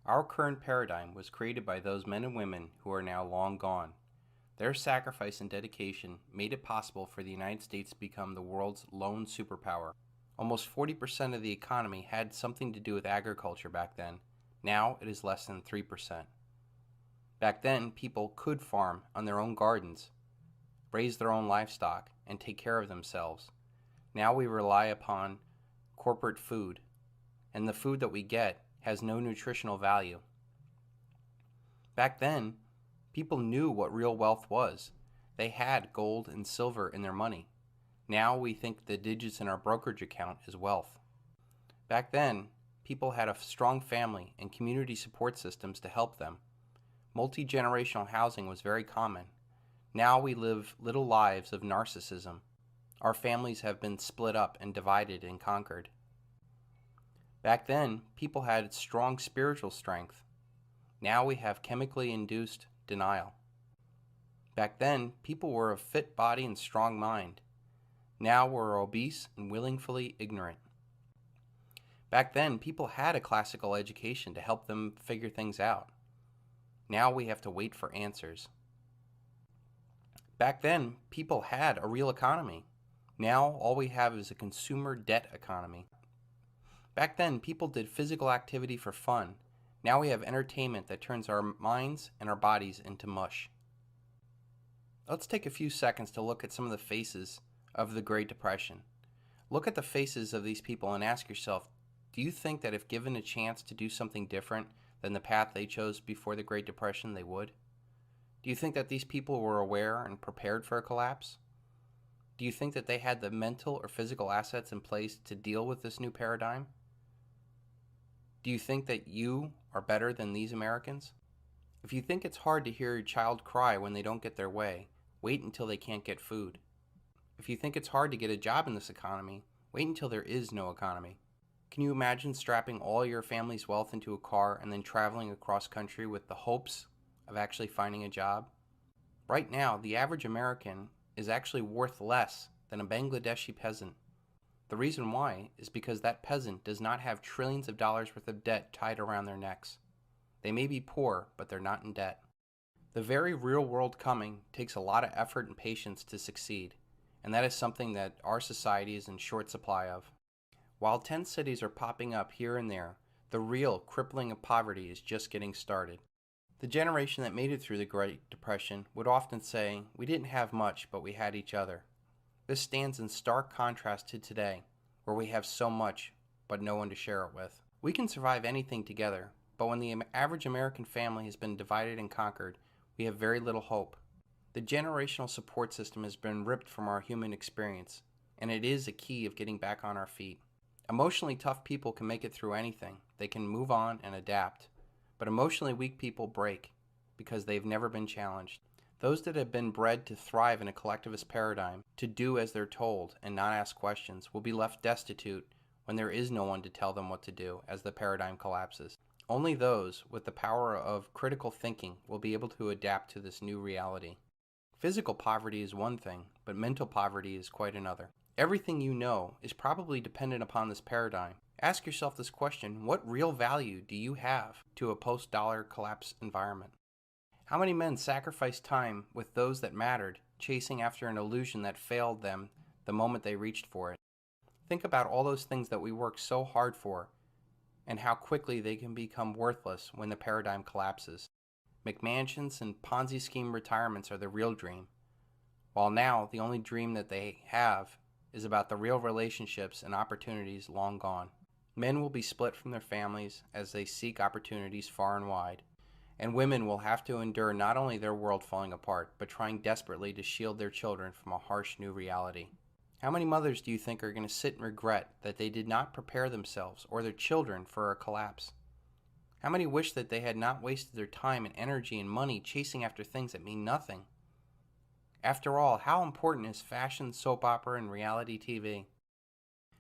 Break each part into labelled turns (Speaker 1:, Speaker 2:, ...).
Speaker 1: Our current paradigm was created by those men and women who are now long gone. Their sacrifice and dedication made it possible for the United States to become the world's lone superpower. Almost 40% of the economy had something to do with agriculture back then. Now it is less than 3%. Back then, people could farm on their own gardens, raise their own livestock, and take care of themselves. Now we rely upon corporate food, and the food that we get has no nutritional value. Back then, people knew what real wealth was. They had gold and silver in their money. Now we think the digits in our brokerage account is wealth. Back then, people had a strong family and community support systems to help them. Multi-generational housing was very common. Now we live little lives of narcissism. Our families have been split up and divided and conquered. Back then, people had strong spiritual strength. Now we have chemically induced denial. Back then, people were of fit body and strong mind. Now we're obese and willfully ignorant. Back then, people had a classical education to help them figure things out. Now we have to wait for answers. Back then, people had a real economy. Now all we have is a consumer debt economy. Back then, people did physical activity for fun. Now we have entertainment that turns our minds and our bodies into mush. Let's take a few seconds to look at some of the faces of the Great Depression. Look at the faces of these people and ask yourself, do you think that if given a chance to do something different than the path they chose before the Great Depression, they would? Do you think that these people were aware and prepared for a collapse? Do you think that they had the mental or physical assets in place to deal with this new paradigm? Do you think that you are better than these Americans? If you think it's hard to hear your child cry when they don't get their way, wait until they can't get food. If you think it's hard to get a job in this economy, wait until there is no economy. Can you imagine strapping all your family's wealth into a car and then traveling across country with the hopes of actually finding a job? Right now, the average American is actually worth less than a Bangladeshi peasant. The reason why is because that peasant does not have trillions of dollars worth of debt tied around their necks. They may be poor, but they're not in debt. The very real world coming takes a lot of effort and patience to succeed, and that is something that our society is in short supply of. While tent cities are popping up here and there, the real crippling of poverty is just getting started. The generation that made it through the Great Depression would often say, "We didn't have much, but we had each other." This stands in stark contrast to today, where we have so much, but no one to share it with. We can survive anything together, but when the average American family has been divided and conquered, we have very little hope. The generational support system has been ripped from our human experience, and it is a key of getting back on our feet. Emotionally tough people can make it through anything. They can move on and adapt. But emotionally weak people break because they've never been challenged. Those that have been bred to thrive in a collectivist paradigm, to do as they're told and not ask questions, will be left destitute when there is no one to tell them what to do as the paradigm collapses. Only those with the power of critical thinking will be able to adapt to this new reality. Physical poverty is one thing, but mental poverty is quite another. Everything you know is probably dependent upon this paradigm. Ask yourself this question: what real value do you have to a post-dollar collapse environment? How many men sacrificed time with those that mattered, chasing after an illusion that failed them the moment they reached for it? Think about all those things that we work so hard for and how quickly they can become worthless when the paradigm collapses. McMansions and Ponzi scheme retirements are the real dream, while now the only dream that they have is about the real relationships and opportunities long gone. Men will be split from their families as they seek opportunities far and wide, and women will have to endure not only their world falling apart, but trying desperately to shield their children from a harsh new reality. How many mothers do you think are going to sit and regret that they did not prepare themselves or their children for a collapse? How many wish that they had not wasted their time and energy and money chasing after things that mean nothing? After all, how important is fashion, soap opera, and reality TV?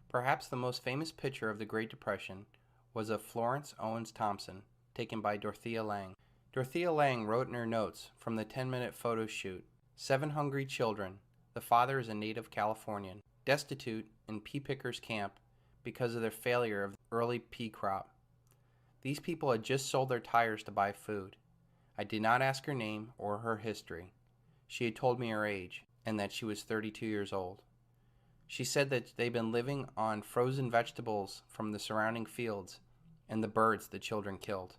Speaker 1: Perhaps the most famous picture of the Great Depression was of Florence Owens Thompson, taken by Dorothea Lange. Dorothea Lange wrote in her notes from the 10-minute photo shoot, 7 hungry children. The father is a native Californian, destitute in pea pickers' camp because of their failure of the early pea crop. These people had just sold their tires to buy food. I did not ask her name or her history. She had told me her age and that she was 32 years old. She said that they'd been living on frozen vegetables from the surrounding fields and the birds the children killed.